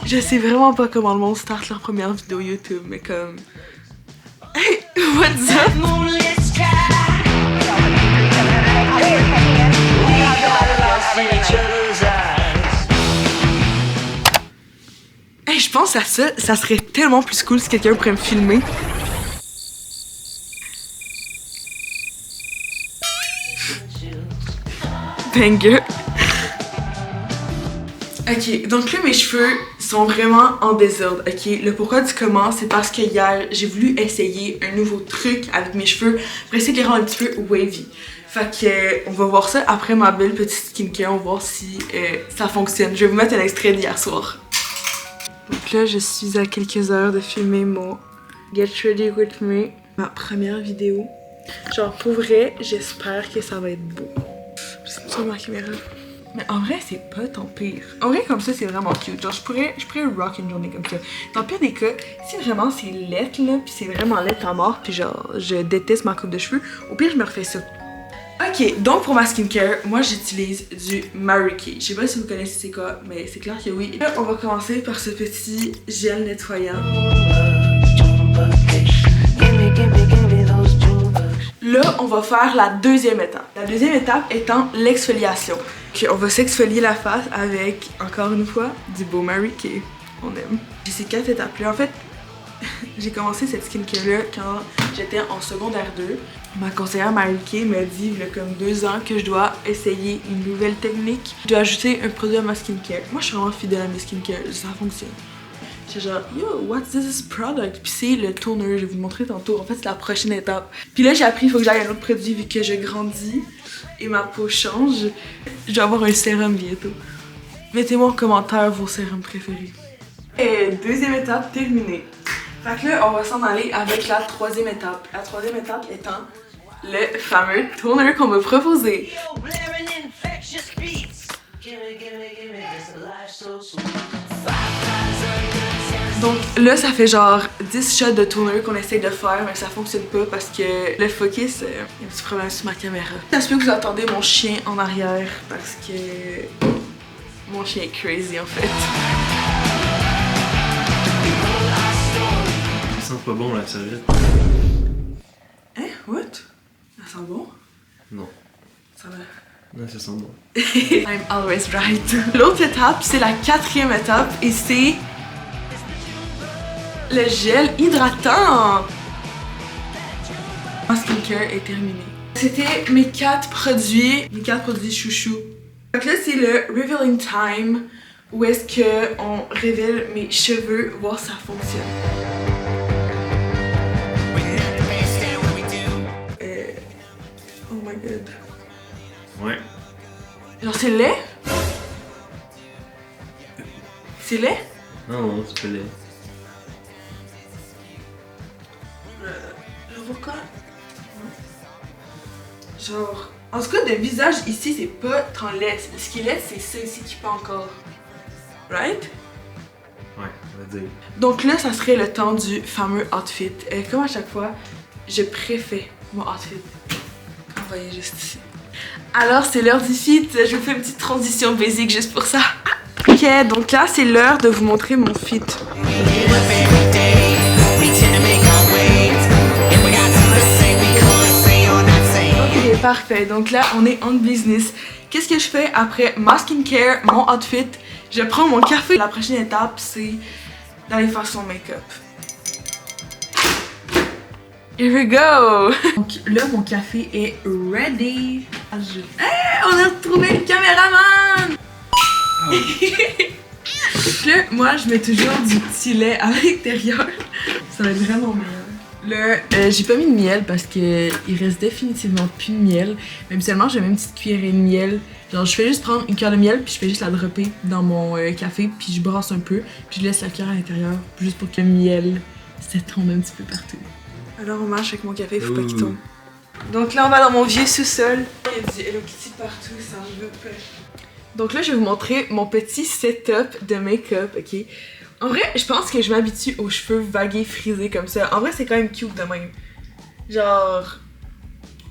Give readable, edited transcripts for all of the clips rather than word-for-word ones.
Je sais vraiment pas comment le monde start leur première vidéo YouTube, mais comme... Hey, what's up? Hey, je pense à ça, ça serait tellement plus cool si quelqu'un pourrait me filmer. Banger. Ok, donc là mes cheveux sont vraiment en désordre, ok? Le pourquoi du comment, c'est parce que hier, j'ai voulu essayer un nouveau truc avec mes cheveux pour essayer de les rendre un petit peu wavy. Fait que on va voir ça après ma belle petite skincare, on va voir si ça fonctionne. Je vais vous mettre un extrait d'hier soir. Donc là, je suis à quelques heures de filmer mon Get Ready With Me, ma première vidéo. Genre pour vrai, j'espère que ça va être beau. C'est sur ma caméra. Mais en vrai, c'est pas tant pire. En vrai, comme ça, c'est vraiment cute. Genre, je pourrais rock une journée comme ça. Dans le pire des cas, si vraiment c'est laid, là, pis c'est vraiment laid à mort, pis genre, je déteste ma coupe de cheveux, au pire, je me refais ça. Ok, donc pour ma skincare, moi, j'utilise du Mary Kay. Je sais pas si vous connaissez c'est quoi, mais c'est clair que oui. Là, on va commencer par ce petit gel nettoyant. Là, on va faire la deuxième étape. La deuxième étape étant l'exfoliation. Okay, on va s'exfolier la face avec, encore une fois, du beau Mary Kay. On aime. J'ai ces 4 étapes-là. En fait, j'ai commencé cette skincare-là quand j'étais en secondaire 2. Ma conseillère Mary Kay m'a dit, il y a comme 2 ans, que je dois essayer une nouvelle technique. Je dois ajouter un produit à ma skincare. Moi, je suis vraiment fidèle à mes skincare. Ça fonctionne. J'étais genre, yo, what's this product? Puis c'est le toner, je vais vous montrer tantôt. En fait, c'est la prochaine étape. Puis là, j'ai appris qu'il faut que j'aille un autre produit vu que je grandis et ma peau change. Je dois avoir un sérum bientôt. Mettez-moi en commentaire vos sérums préférés. Et deuxième étape terminée. Fait que là, on va s'en aller avec la troisième étape. La troisième étape étant le fameux toner qu'on m'a proposé. Donc là, ça fait genre 10 shots de toner qu'on essaye de faire, mais ça fonctionne pas parce que le focus, il y a un petit problème sur ma caméra. Ça se peut que vous entendez mon chien en arrière parce que mon chien est crazy en fait. Ça sent pas bon la serviette. Hein? What? Ça sent bon? Non. Ça va. Non, ça sent bon. I'm always right. L'autre étape, c'est la 4e étape et c'est le gel hydratant. Ma skincare est terminée. C'était mes 4 produits chouchous. Donc là, c'est le Revealing Time où est-ce qu'on révèle mes cheveux, voir si ça fonctionne. Oh my god. Ouais. Genre c'est laid? C'est laid? Non, non, c'est pas laid. Pourquoi? Genre, en tout cas, le visage ici, c'est pas tant laid. Ce qui est laid, c'est ça ici qui pend encore. Right? Ouais, on va dire. Donc là, ça serait le temps du fameux outfit. Comme à chaque fois, je préfère mon outfit. Vous voyez juste ici. Alors, c'est l'heure du fit. Je vous fais une petite transition basique juste pour ça. Ok, donc là, c'est l'heure de vous montrer mon fit. Ok, parfait. Donc là, on est on business. Qu'est-ce que je fais après ma skincare, mon outfit? Je prends mon café. La prochaine étape, c'est d'aller faire son make-up. Here we go! Donc là, mon café est ready. Hey, on a retrouvé le caméraman! Là, moi, je mets toujours du petit lait à l'intérieur. Ça va être vraiment meilleur. Là, j'ai pas mis de miel parce que il reste définitivement plus de miel. Même seulement, j'ai même une petite cuillerée de miel. Genre, je fais juste prendre une cuillère de miel, puis je fais juste la dropper dans mon café, puis je brasse un peu, puis je laisse la cuillère à l'intérieur, juste pour que le miel se tombe un petit peu partout. Alors, on marche avec mon café, faut pas qu'il tombe. Donc là, on va dans mon vieux sous-sol. Il y a du Hello Kitty partout, ça en veut pas. Donc là, je vais vous montrer mon petit setup de make-up, ok? En vrai, je pense que je m'habitue aux cheveux vagués, frisés comme ça. En vrai, c'est quand même cute de même. Genre,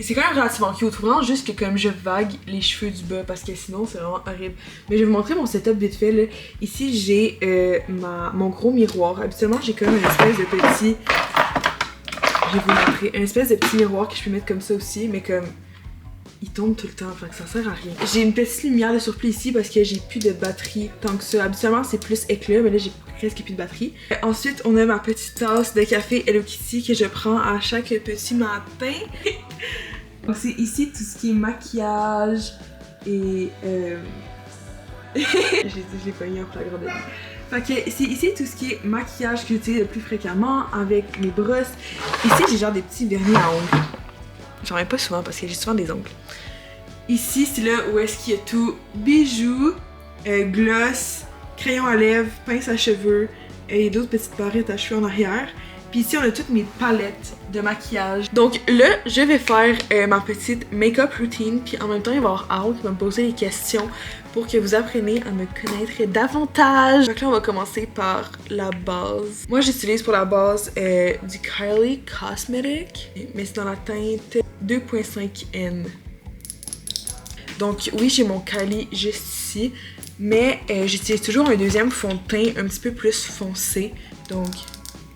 c'est quand même relativement cute. Faut vraiment juste que comme je vague les cheveux du bas parce que sinon c'est vraiment horrible. Mais je vais vous montrer mon setup vite fait là. Ici j'ai mon gros miroir. Habituellement j'ai comme une espèce de petit... Je vais vous montrer. Une espèce de petit miroir que je peux mettre comme ça aussi, mais comme... Il tombe tout le temps, fait que ça sert à rien. J'ai une petite lumière de surplus ici parce que j'ai plus de batterie tant que ça. Habituellement c'est plus éclat, mais là j'ai presque plus de batterie. Ensuite on a ma petite tasse de café Hello Kitty que je prends à chaque petit matin. Donc c'est ici tout ce qui est maquillage et... je l'ai pas mis en flagrant délit. Fait que c'est ici tout ce qui est maquillage que j'utilise le plus fréquemment avec mes brosses. Ici j'ai genre des petits vernis à ongles. J'en mets pas souvent parce que j'ai souvent des ongles. Ici, c'est là où est-ce qu'il y a tout. Bijoux, gloss, crayon à lèvres, pince à cheveux et d'autres petites barrettes à cheveux en arrière. Puis ici, on a toutes mes palettes de maquillage. Donc là, je vais faire ma petite make-up routine. Puis en même temps, il va y avoir Al qui va me poser des questions pour que vous appreniez à me connaître davantage. Donc là, on va commencer par la base. Moi, j'utilise pour la base du Kylie Cosmetics, mais c'est dans la teinte 2.5N. Donc oui, j'ai mon Kylie juste ici, mais j'utilise toujours un deuxième fond de teint un petit peu plus foncé. Donc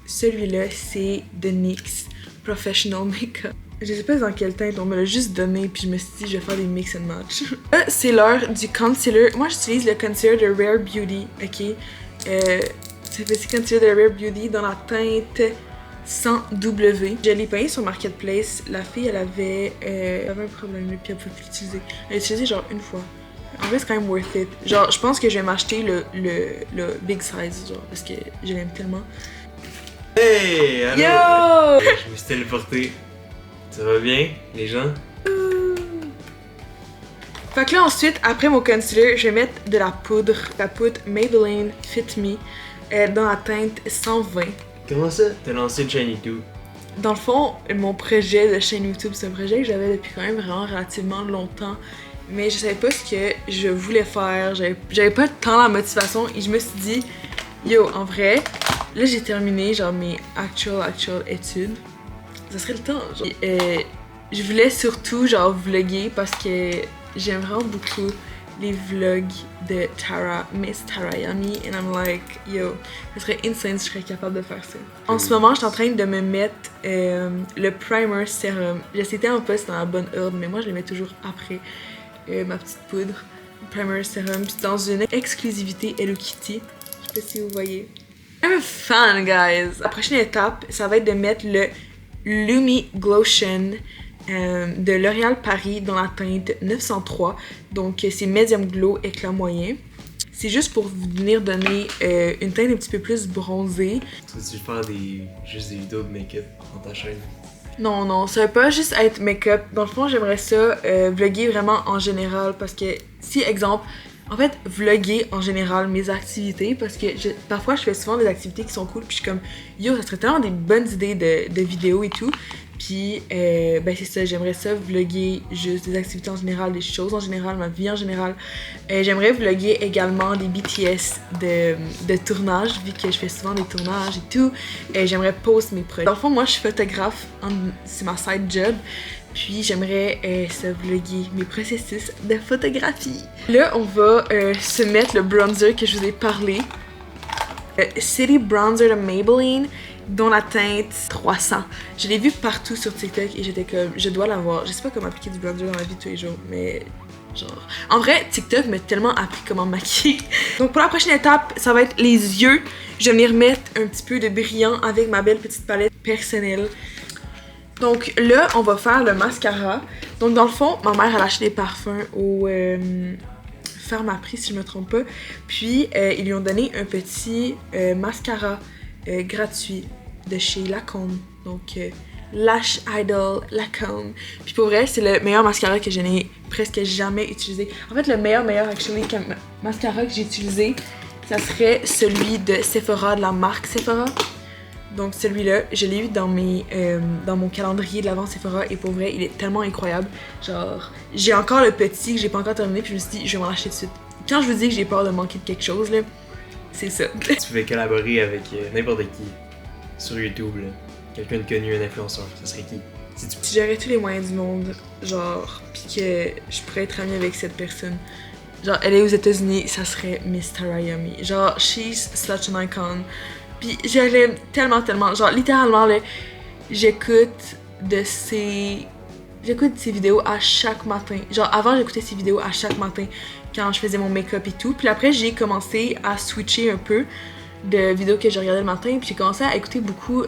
celui-là, c'est de NYX Professional Makeup. Je sais pas dans quelle teinte, on me l'a juste donné, puis je me suis dit je vais faire des mix and match. Là, c'est l'heure du concealer. Moi, j'utilise le concealer de Rare Beauty, ok? C'est le petit concealer de Rare Beauty dans la teinte 100W. Je l'ai payé sur Marketplace. La fille, elle avait un problème, puis elle pouvait plus l'utiliser. Elle l'a utilisé genre une fois. En vrai, c'est quand même worth it. Genre, je pense que je vais m'acheter le big size, genre, parce que je l'aime tellement. Hey! Allô! Yo! Je me suis téléporté. Ça va bien, les gens? Fait que là, ensuite, après mon concealer, je vais mettre de la poudre Maybelline Fit Me dans la teinte 120. Comment ça? T'as lancé une chaîne YouTube? Dans le fond, mon projet de chaîne YouTube, c'est un projet que j'avais depuis quand même vraiment relativement longtemps. Mais je savais pas ce que je voulais faire, j'avais pas tant la motivation et je me suis dit, yo, en vrai, là j'ai terminé genre mes actual études. Ça serait le temps, genre. Je voulais surtout genre vlogger parce que j'aime vraiment beaucoup les vlogs de Tara, Miss Tara Yummy, and I'm like, yo, ça serait insane si je serais capable de faire ça. En ce moment, je suis en train de me mettre le primer sérum. J'essaie tellement pas, c'est dans la bonne ordre, mais moi je le mets toujours après ma petite poudre. Primer sérum, puis dans une exclusivité Hello Kitty. Je sais pas si vous voyez. I'm fan, guys! La prochaine étape, ça va être de mettre le Lumi Glotion de L'Oréal Paris dans la teinte 903. Donc c'est Medium Glow éclat moyen. C'est juste pour venir donner une teinte un petit peu plus bronzée. Tu veux-tu faire juste des vidéos de make-up dans ta chaîne? Non, non, ça va pas juste être make-up. Dans le fond, j'aimerais ça vlogger vraiment en général parce que si, exemple, en fait, vlogger en général mes activités parce que parfois je fais souvent des activités qui sont cool puis je suis comme yo, ça serait tellement des bonnes idées de vidéos et tout. Puis ben c'est ça, j'aimerais ça vlogger juste des activités en général, des choses en général, ma vie en général. J'aimerais vlogger également des BTS de tournage vu que je fais souvent des tournages et tout. J'aimerais poster mes projets. Dans le fond, moi je suis photographe, c'est ma side job. Puis j'aimerais se vlogger mes processus de photographie. Là, on va se mettre le bronzer que je vous ai parlé. City Bronzer de Maybelline, dont la teinte 300. Je l'ai vu partout sur TikTok et j'étais comme, je dois l'avoir. Je sais pas comment appliquer du bronzer dans la vie de tous les jours, mais genre... En vrai, TikTok m'a tellement appris comment maquiller. Donc pour la prochaine étape, ça va être les yeux. Je vais venir mettre un petit peu de brillant avec ma belle petite palette personnelle. Donc là, on va faire le mascara. Donc dans le fond, ma mère elle a acheté des parfums au Pharmaprix si je me trompe pas. Puis ils lui ont donné un petit mascara gratuit de chez Lancôme. Donc Lash Idol Lancôme. Puis pour vrai, c'est le meilleur mascara que je n'ai presque jamais utilisé. En fait, le meilleur mascara que j'ai utilisé, ça serait celui de Sephora, de la marque Sephora. Donc celui-là, je l'ai eu dans mon calendrier de l'avant Sephora et pour vrai, il est tellement incroyable. Genre, j'ai encore le petit que j'ai pas encore terminé puis je me suis dit, je vais m'en acheter tout de suite. Quand je vous dis que j'ai peur de manquer de quelque chose, là, c'est ça. Tu pouvais collaborer avec n'importe qui sur YouTube, là. Quelqu'un de connu, un influenceur, ça serait qui? Si j'aurais tous les moyens du monde, genre, pis que je pourrais être amie avec cette personne, genre, elle est aux États-Unis, ça serait Miss Tarayami. Genre, she's such an icon. Pis je l'aime tellement, tellement. Genre, littéralement, là, j'écoute ses vidéos à chaque matin. Genre, avant, j'écoutais ses vidéos à chaque matin quand je faisais mon make-up et tout. Puis après, j'ai commencé à switcher un peu de vidéos que je regardais le matin. Puis j'ai commencé à écouter beaucoup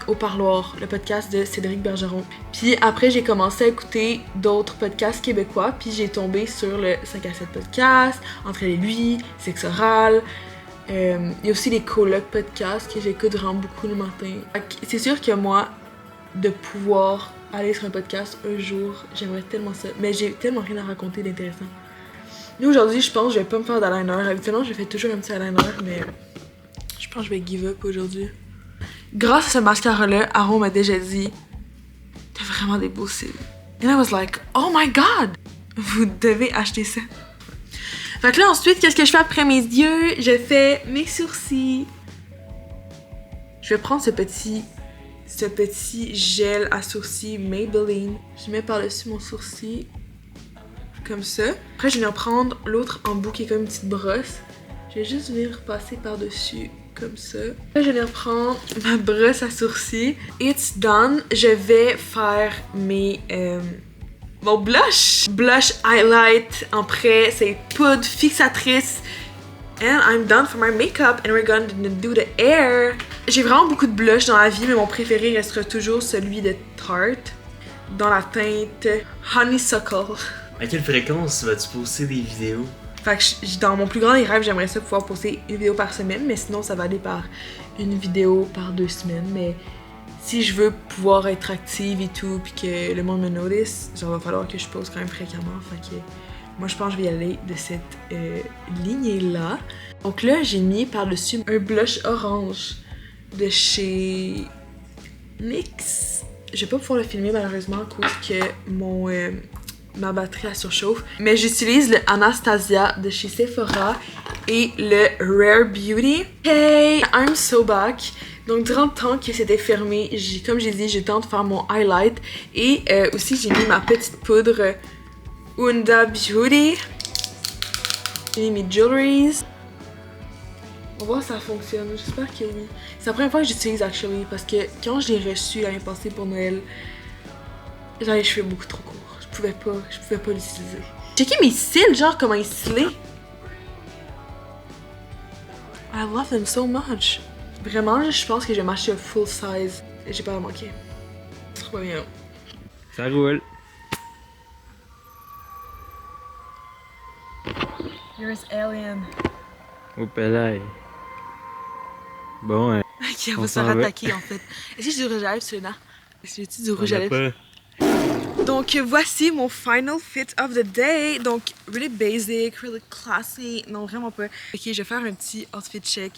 Au Parloir, le podcast de Cédric Bergeron. Puis après, j'ai commencé à écouter d'autres podcasts québécois. Puis j'ai tombé sur le 5 à 7 podcast, Entre elle et lui, Sexe oral. Il y a aussi les colocs podcasts que j'écoute vraiment beaucoup le matin. C'est sûr que moi, de pouvoir aller sur un podcast un jour, j'aimerais tellement ça. Mais j'ai tellement rien à raconter d'intéressant. Là, aujourd'hui, je pense que je vais pas me faire d'eyeliner. Habituellement, je fais toujours un petit eyeliner, mais je pense que je vais give up aujourd'hui. Grâce à ce mascara-là, Aaron m'a déjà dit « T'as vraiment des beaux cils. » And I was like « Oh my god! Vous devez acheter ça. » Fait que là, ensuite, qu'est-ce que je fais après mes yeux? Je fais mes sourcils. Je vais prendre ce petit gel à sourcils Maybelline. Je mets par-dessus mon sourcil. Comme ça. Après, je vais venir prendre l'autre embout qui est comme une petite brosse. Je vais juste venir passer par-dessus comme ça. Là, je vais venir prendre ma brosse à sourcils. It's done. Je vais faire mon blush. Blush highlight. Après, c'est poudre fixatrice. And I'm done for my makeup and we're gonna do the hair. J'ai vraiment beaucoup de blush dans la vie, mais mon préféré restera toujours celui de Tarte. Dans la teinte Honeysuckle. À quelle fréquence vas-tu poster des vidéos? Fait que dans mon plus grand des rêves, j'aimerais ça pouvoir poster une vidéo par semaine, mais sinon ça va aller par une vidéo par 2 semaines. Mais si je veux pouvoir être active et tout, puis que le monde me notice, genre va falloir que je poste quand même fréquemment. Fait que moi je pense que je vais y aller de cette lignée-là. Donc là, j'ai mis par-dessus un blush orange de chez NYX. Je vais pas pouvoir le filmer malheureusement à cause que ma batterie la surchauffe. Mais j'utilise le Anastasia de chez Sephora et le Rare Beauty. Hey, I'm so back. Donc durant le temps que c'était fermé, comme j'ai dit, j'ai le temps de faire mon highlight. Et aussi j'ai mis ma petite poudre Huda Beauty. J'ai mis mes jewelries. On va voir si ça fonctionne, j'espère que oui. C'est la première fois que j'utilise actually parce que quand je l'ai reçu l'année passée pour Noël, j'avais les cheveux beaucoup trop courts. Je pouvais pas l'utiliser. Checkez mes cils, genre comment ils stylés. I love them so much. Vraiment, je pense que je vais m'acheter un full size. Et j'ai pas à manquer. C'est trop bien. Ça roule. Here's Alien. Au palais. Bon, Ok, on va se faire attaquer en fait. Est-ce que j'ai du rouge à lèvres sur les dents? Est-ce que j'ai du rouge à lèvres? Donc voici mon final fit of the day. Donc really basic, really classy. Non, vraiment pas. Ok, je vais faire un petit outfit check.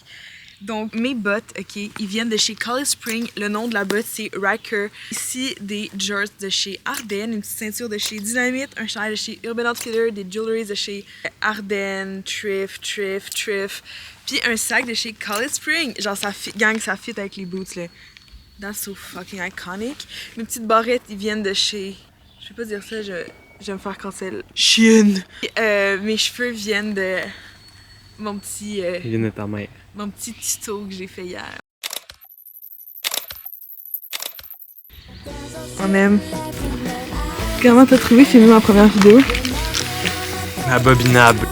Donc mes bottes, ok, ils viennent de chez Collie Spring. Le nom de la botte c'est Riker. Ici des jorts de chez Ardennes, une petite ceinture de chez Dynamite, un chandail de chez Urban Outfitters, des jewelries de chez Ardennes, Thrift. Puis un sac de chez Collie Spring. Genre ça fit, gang, ça fit avec les boots là. That's so fucking iconic. Mes petites barrettes, ils viennent de chez... Je vais pas dire ça, je vais me faire cancel. Chienne! Mes cheveux viennent de... Mon petit... Ils viennent de ta mère. Mon petit tuto que j'ai fait hier. On aime. Comment t'as trouvé filmer ma première vidéo? Abominable.